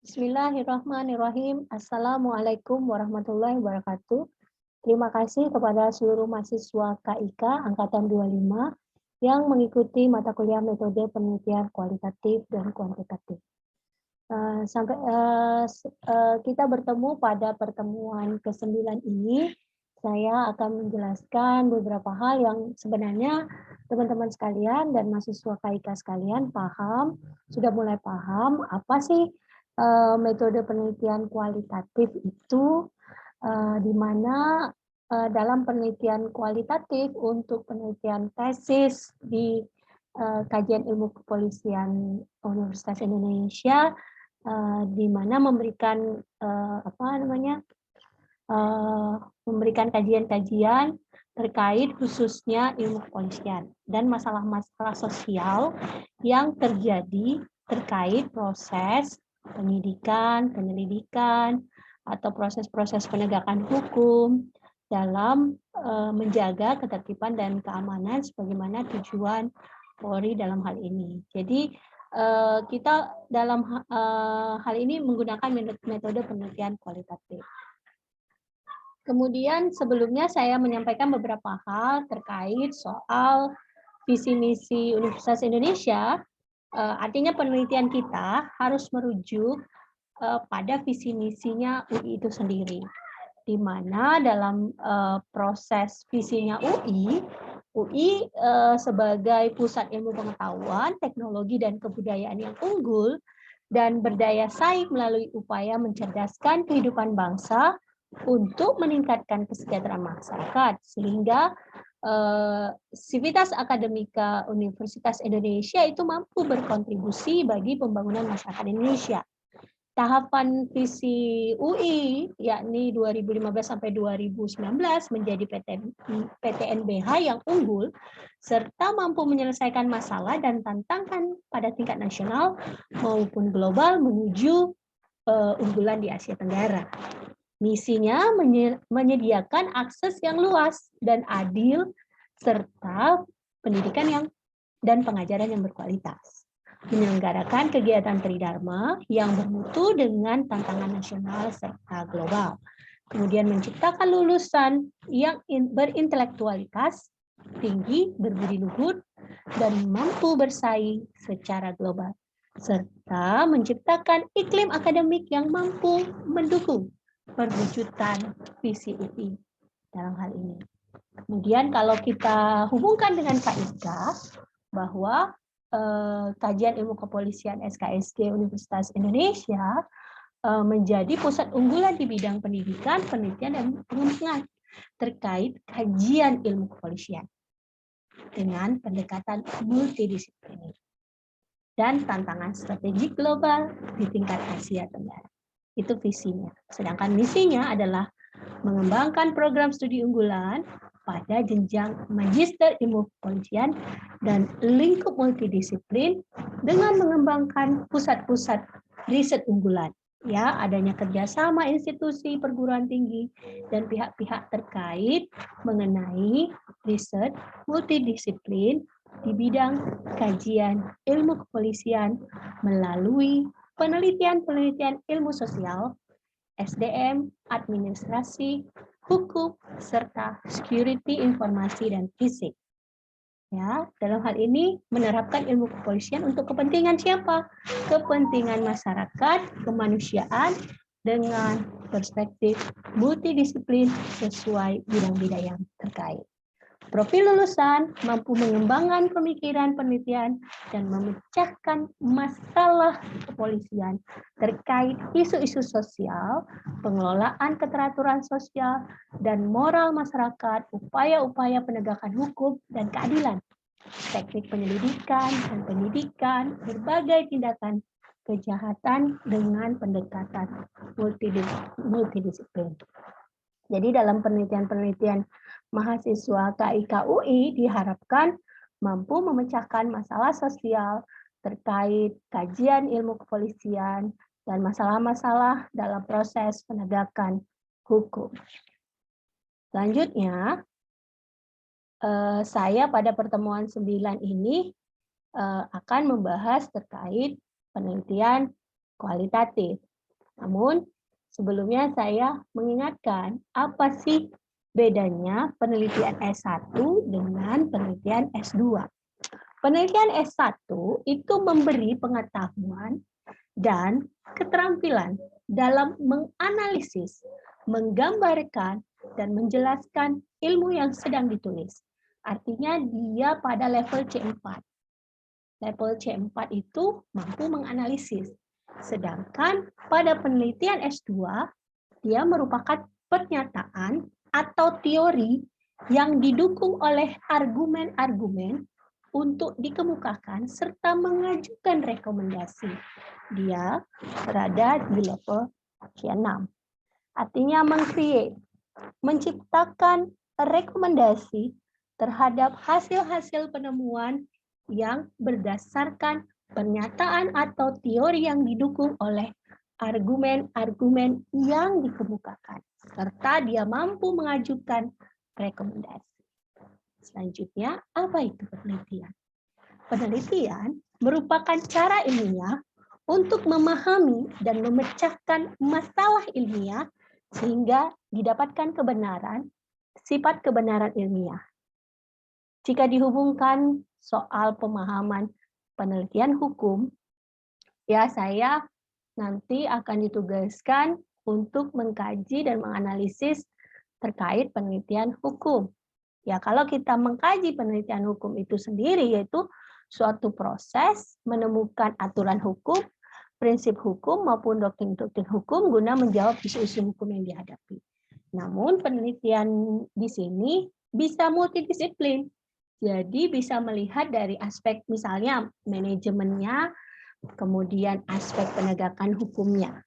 Bismillahirrahmanirrahim. Assalamualaikum warahmatullahi wabarakatuh. Terima kasih kepada seluruh mahasiswa KIK Angkatan 25 yang mengikuti mata kuliah metode penelitian kualitatif dan kuantitatif. Kita bertemu pada pertemuan ke-9 ini. Saya akan menjelaskan beberapa hal yang sebenarnya teman-teman sekalian dan mahasiswa KIK sekalian sudah mulai paham apa sih metode penelitian kualitatif itu, di mana dalam penelitian kualitatif untuk penelitian tesis di Kajian Ilmu Kepolisian Universitas Indonesia, di mana memberikan memberikan kajian-kajian terkait khususnya ilmu kepolisian dan masalah-masalah sosial yang terjadi terkait proses penyidikan, penyelidikan, atau proses-proses penegakan hukum dalam menjaga ketertiban dan keamanan sebagaimana tujuan Polri dalam hal ini. Jadi kita dalam hal ini menggunakan metode penelitian kualitatif. Kemudian sebelumnya saya menyampaikan beberapa hal terkait soal visi misi Universitas Indonesia. Artinya penelitian kita harus merujuk pada visi misinya UI itu sendiri, di mana dalam proses visinya UI sebagai pusat ilmu pengetahuan, teknologi dan kebudayaan yang unggul dan berdaya saing melalui upaya mencerdaskan kehidupan bangsa untuk meningkatkan kesejahteraan masyarakat, sehingga Sivitas Akademika Universitas Indonesia itu mampu berkontribusi bagi pembangunan masyarakat Indonesia. Tahapan visi UI, yakni 2015 sampai 2019 menjadi PTNBH yang unggul, serta mampu menyelesaikan masalah dan tantangan pada tingkat nasional maupun global menuju unggulan di Asia Tenggara. Misinya menyediakan akses yang luas dan adil serta pendidikan dan pengajaran yang berkualitas. Menyelenggarakan kegiatan tridharma yang bermutu dengan tantangan nasional serta global. Kemudian menciptakan lulusan yang berintelektualitas tinggi, berbudi luhur, dan mampu bersaing secara global. Serta menciptakan iklim akademik yang mampu mendukung perwujudan visi UI dalam hal ini. Kemudian kalau kita hubungkan dengan KIK, bahwa Kajian Ilmu Kepolisian SKSD Universitas Indonesia menjadi pusat unggulan di bidang pendidikan, penelitian, dan pengembangan terkait kajian ilmu kepolisian dengan pendekatan multidisipliner dan tantangan strategik global di tingkat Asia Tenggara. Itu visinya. Sedangkan misinya adalah mengembangkan program studi unggulan pada jenjang magister ilmu kepolisian dan lingkup multidisiplin dengan mengembangkan pusat-pusat riset unggulan. Ya, adanya kerjasama institusi perguruan tinggi dan pihak-pihak terkait mengenai riset multidisiplin di bidang kajian ilmu kepolisian melalui penelitian-penelitian ilmu sosial, SDM, administrasi, hukum, serta security informasi dan fisik. Ya, dalam hal ini menerapkan ilmu kepolisian untuk kepentingan siapa? Kepentingan masyarakat, kemanusiaan dengan perspektif multidisiplin sesuai bidang-bidang yang terkait. Profil lulusan mampu mengembangkan pemikiran penelitian dan memecahkan masalah kepolisian terkait isu-isu sosial, pengelolaan keteraturan sosial, dan moral masyarakat, upaya-upaya penegakan hukum dan keadilan, teknik penyelidikan dan penyidikan, berbagai tindakan kejahatan dengan pendekatan multidisiplin. Jadi dalam penelitian-penelitian mahasiswa KIK UI diharapkan mampu memecahkan masalah sosial terkait kajian ilmu kepolisian dan masalah-masalah dalam proses penegakan hukum. Selanjutnya, saya pada pertemuan 9 ini akan membahas terkait penelitian kualitatif. Namun, sebelumnya saya mengingatkan apa sih bedanya penelitian S1 dengan penelitian S2. Penelitian S1 itu memberi pengetahuan dan keterampilan dalam menganalisis, menggambarkan, dan menjelaskan ilmu yang sedang ditulis. Artinya dia pada level C4. Level C4 itu mampu menganalisis. Sedangkan pada penelitian S2, dia merupakan pernyataan atau teori yang didukung oleh argumen-argumen untuk dikemukakan serta mengajukan rekomendasi. Dia berada di level C6. Artinya menciptakan rekomendasi terhadap hasil-hasil penemuan yang berdasarkan pernyataan atau teori yang didukung oleh argumen-argumen yang dikemukakan, serta dia mampu mengajukan rekomendasi. Selanjutnya, apa itu penelitian? Penelitian merupakan cara ilmiah untuk memahami dan memecahkan masalah ilmiah sehingga didapatkan kebenaran, sifat kebenaran ilmiah. Jika dihubungkan soal pemahaman penelitian hukum, ya saya nanti akan ditugaskan untuk mengkaji dan menganalisis terkait penelitian hukum. Ya, kalau kita mengkaji penelitian hukum itu sendiri, yaitu suatu proses menemukan aturan hukum, prinsip hukum maupun doktrin-doktrin hukum guna menjawab isu-isu hukum yang dihadapi. Namun penelitian di sini bisa multidisiplin. Jadi bisa melihat dari aspek misalnya manajemennya, kemudian aspek penegakan hukumnya.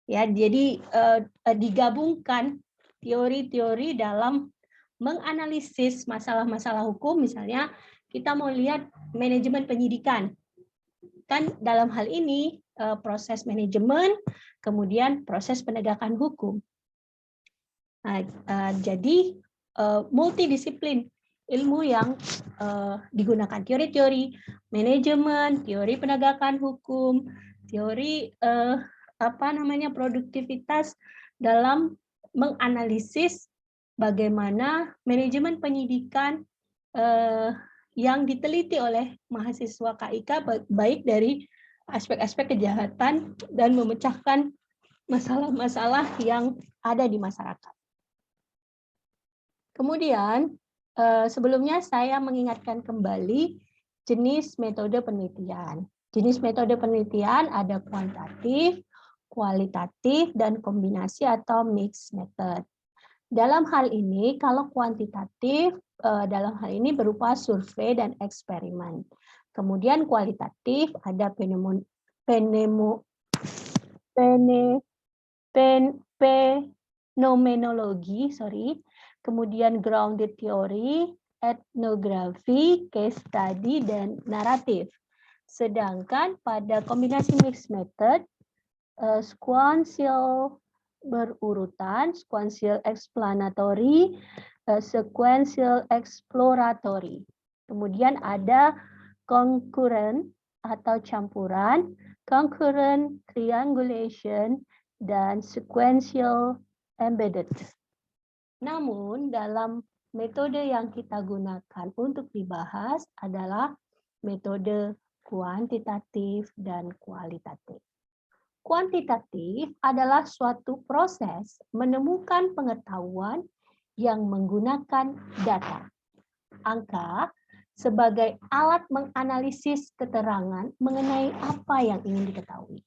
Ya, jadi digabungkan teori-teori dalam menganalisis masalah-masalah hukum, misalnya kita mau lihat manajemen penyidikan. Kan dalam hal ini proses manajemen, kemudian proses penegakan hukum. Nah, jadi multidisiplin ilmu yang digunakan, teori-teori manajemen, teori penegakan hukum, teori produktivitas dalam menganalisis bagaimana manajemen penyidikan yang diteliti oleh mahasiswa KIK baik dari aspek-aspek kejahatan dan memecahkan masalah-masalah yang ada di masyarakat. Kemudian, sebelumnya saya mengingatkan kembali jenis metode penelitian. Jenis metode penelitian ada kuantitatif, kualitatif, dan kombinasi atau mixed method. Dalam hal ini, kalau kuantitatif, dalam hal ini berupa survei dan eksperimen. Kemudian kualitatif ada fenomenologi, kemudian grounded theory, etnografi, case study, dan naratif. Sedangkan pada kombinasi mixed method, sequential berurutan, sequential explanatory, sequential exploratory. Kemudian ada concurrent atau campuran, concurrent triangulation, dan sequential embedded. Namun dalam metode yang kita gunakan untuk dibahas adalah metode kuantitatif dan kualitatif. Kuantitatif adalah suatu proses menemukan pengetahuan yang menggunakan data. Angka sebagai alat menganalisis keterangan mengenai apa yang ingin diketahui.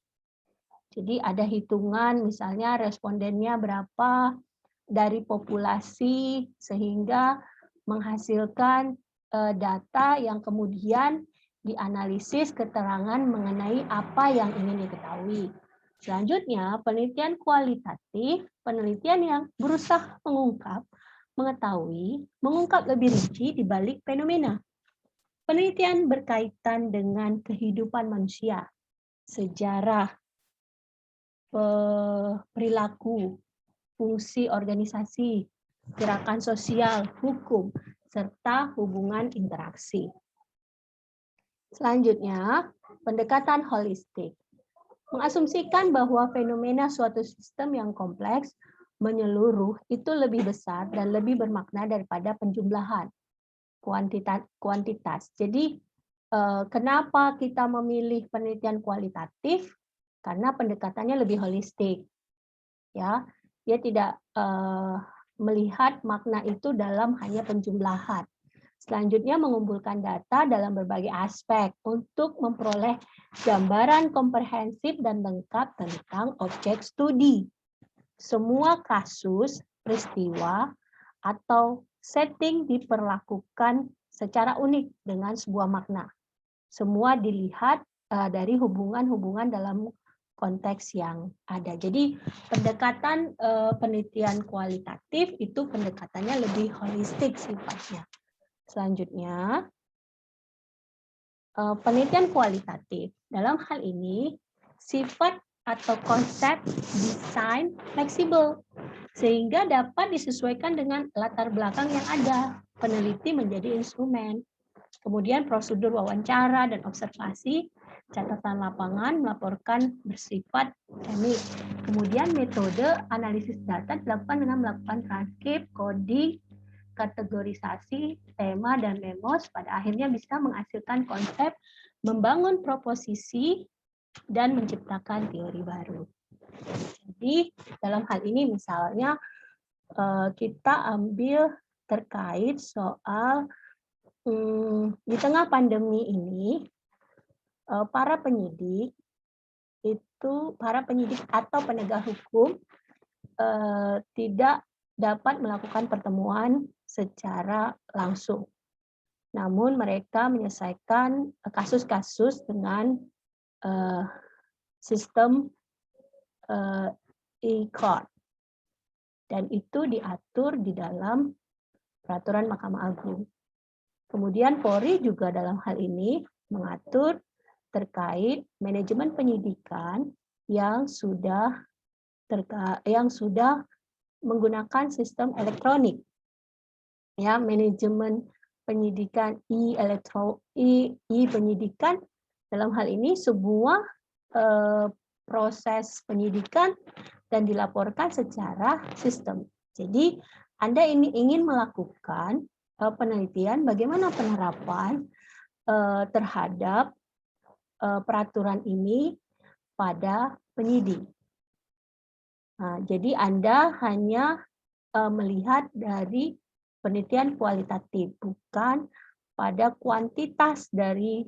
Jadi ada hitungan misalnya respondennya berapa dari populasi sehingga menghasilkan data yang kemudian dianalisis keterangan mengenai apa yang ingin diketahui. Selanjutnya, penelitian kualitatif, penelitian yang berusaha mengungkap lebih rinci di balik fenomena. Penelitian berkaitan dengan kehidupan manusia, sejarah, perilaku, fungsi organisasi, gerakan sosial, hukum, serta hubungan interaksi. Selanjutnya, pendekatan holistik. mengasumsikan bahwa fenomena suatu sistem yang kompleks menyeluruh itu lebih besar dan lebih bermakna daripada penjumlahan kuantitas. Jadi kenapa kita memilih penelitian kualitatif? Karena pendekatannya lebih holistik, ya. Dia tidak melihat makna itu dalam hanya penjumlahan. Selanjutnya mengumpulkan data dalam berbagai aspek untuk memperoleh gambaran komprehensif dan lengkap tentang objek studi. Semua kasus, peristiwa, atau setting diperlakukan secara unik dengan sebuah makna. Semua dilihat dari hubungan-hubungan dalam konteks yang ada. Jadi pendekatan penelitian kualitatif itu pendekatannya lebih holistik sifatnya. Selanjutnya, penelitian kualitatif. Dalam hal ini, sifat atau konsep desain fleksibel, sehingga dapat disesuaikan dengan latar belakang yang ada. Peneliti menjadi instrumen. Kemudian prosedur wawancara dan observasi, catatan lapangan melaporkan bersifat teknik. Kemudian metode analisis data dilakukan dengan melakukan transkrip, coding, kategorisasi, tema, dan memos, pada akhirnya bisa menghasilkan konsep, membangun proposisi, dan menciptakan teori baru. Jadi dalam hal ini misalnya kita ambil terkait soal di tengah pandemi ini, para penyidik atau penegak hukum tidak dapat melakukan pertemuan secara langsung. Namun mereka menyelesaikan kasus-kasus dengan sistem e-court. Dan itu diatur di dalam peraturan Mahkamah Agung. Kemudian Polri juga dalam hal ini mengatur terkait manajemen penyidikan yang sudah menggunakan sistem elektronik. Ya, manajemen penyidikan penyidikan dalam hal ini sebuah proses penyidikan dan dilaporkan secara sistem. Jadi Anda ini ingin melakukan penelitian bagaimana penerapan terhadap peraturan ini pada penyidik. Nah, jadi Anda hanya melihat dari penelitian kualitatif, bukan pada kuantitas dari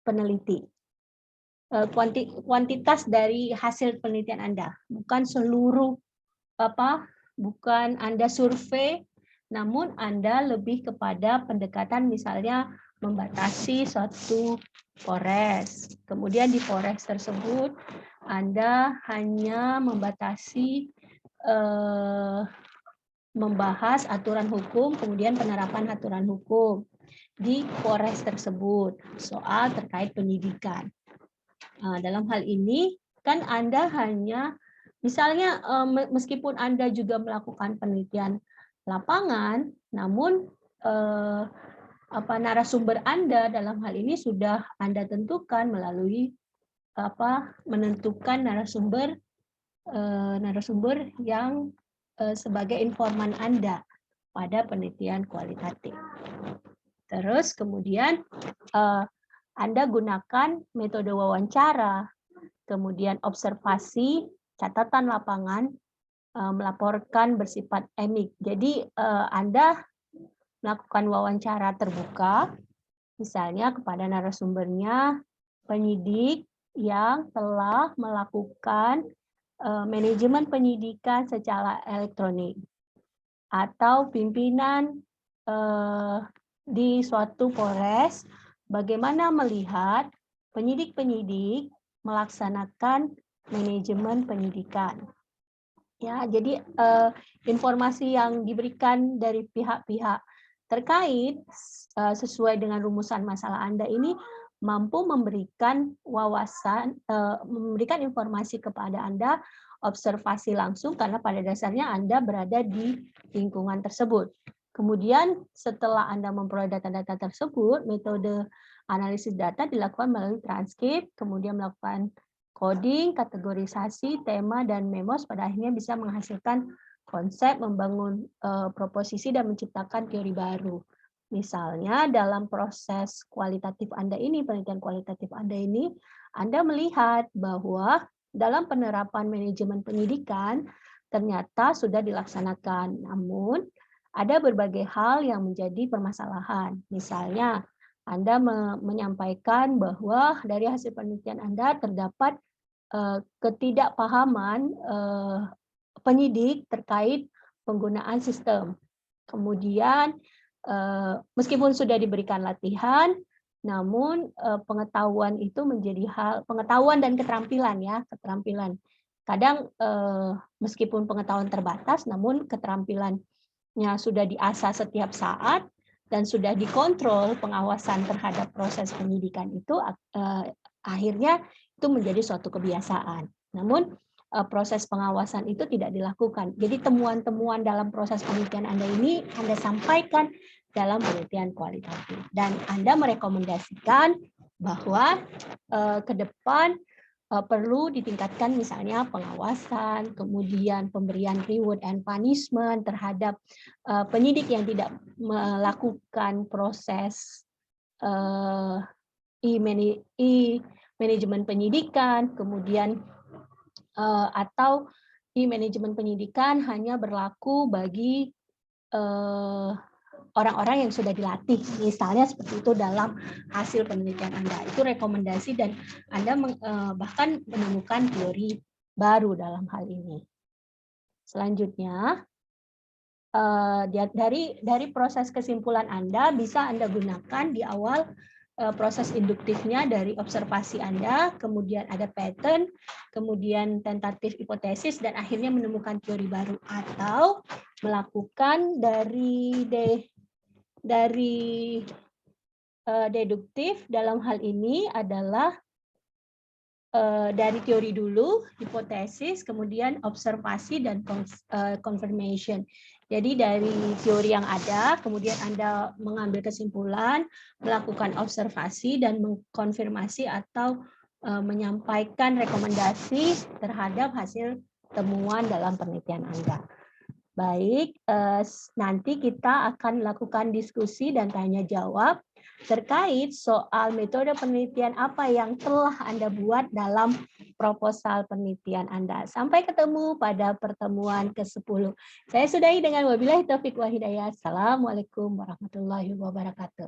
peneliti. Kuantitas dari hasil penelitian Anda, bukan seluruh bukan Anda survei, namun Anda lebih kepada pendekatan misalnya membatasi suatu polres. Kemudian di polres tersebut Anda hanya membatasi membahas aturan hukum, kemudian penerapan aturan hukum di polres tersebut, soal terkait penyidikan. Dalam hal ini kan Anda hanya misalnya meskipun Anda juga melakukan penelitian lapangan, namun narasumber Anda dalam hal ini sudah Anda tentukan melalui menentukan narasumber yang sebagai informan Anda pada penelitian kualitatif. Terus kemudian Anda gunakan metode wawancara, kemudian observasi, catatan lapangan, melaporkan bersifat emik. Jadi Anda melakukan wawancara terbuka, misalnya kepada narasumbernya penyidik yang telah melakukan manajemen penyidikan secara elektronik, atau pimpinan di suatu polres bagaimana melihat penyidik-penyidik melaksanakan manajemen penyidikan. Ya, jadi informasi yang diberikan dari pihak-pihak terkait sesuai dengan rumusan masalah Anda ini mampu memberikan wawasan, memberikan informasi kepada Anda, observasi langsung karena pada dasarnya Anda berada di lingkungan tersebut. Kemudian setelah Anda memperoleh data-data tersebut, metode analisis data dilakukan melalui transkrip, kemudian melakukan coding, kategorisasi, tema, dan memos pada akhirnya bisa menghasilkan konsep, membangun proposisi, dan menciptakan teori baru. Misalnya dalam proses kualitatif Anda ini, penelitian kualitatif Anda ini, Anda melihat bahwa dalam penerapan manajemen pendidikan ternyata sudah dilaksanakan, namun ada berbagai hal yang menjadi permasalahan. Misalnya, Anda menyampaikan bahwa dari hasil penelitian Anda terdapat ketidakpahaman penyidik terkait penggunaan sistem. Kemudian, meskipun sudah diberikan latihan, namun pengetahuan itu menjadi hal, pengetahuan dan keterampilan ya, keterampilan. Kadang meskipun pengetahuan terbatas, namun keterampilannya sudah diasah setiap saat dan sudah dikontrol pengawasan terhadap proses penyidikan itu, akhirnya itu menjadi suatu kebiasaan. Namun proses pengawasan itu tidak dilakukan. Jadi temuan-temuan dalam proses penelitian Anda ini Anda sampaikan dalam penelitian kualitatif. Dan Anda merekomendasikan bahwa ke depan perlu ditingkatkan misalnya pengawasan, kemudian pemberian reward and punishment terhadap penyidik yang tidak melakukan proses manajemen penyidikan, kemudian atau manajemen penyidikan hanya berlaku bagi orang-orang yang sudah dilatih, misalnya seperti itu dalam hasil penelitian Anda. Itu rekomendasi dan Anda bahkan menemukan teori baru dalam hal ini. Selanjutnya, dari proses kesimpulan Anda bisa Anda gunakan di awal proses induktifnya dari observasi Anda, kemudian ada pattern, kemudian tentatif hipotesis, dan akhirnya menemukan teori baru, atau melakukan dari deduktif. Dalam hal ini adalah dari teori dulu, hipotesis, kemudian observasi, dan confirmation. Jadi dari teori yang ada, kemudian Anda mengambil kesimpulan, melakukan observasi, dan mengkonfirmasi atau menyampaikan rekomendasi terhadap hasil temuan dalam penelitian Anda. Baik, nanti kita akan lakukan diskusi dan tanya jawab terkait soal metode penelitian apa yang telah Anda buat dalam proposal penelitian Anda. Sampai ketemu pada pertemuan ke-10. Saya sudahi dengan wabillahi taufiq wa hidayah. Assalamualaikum warahmatullahi wabarakatuh.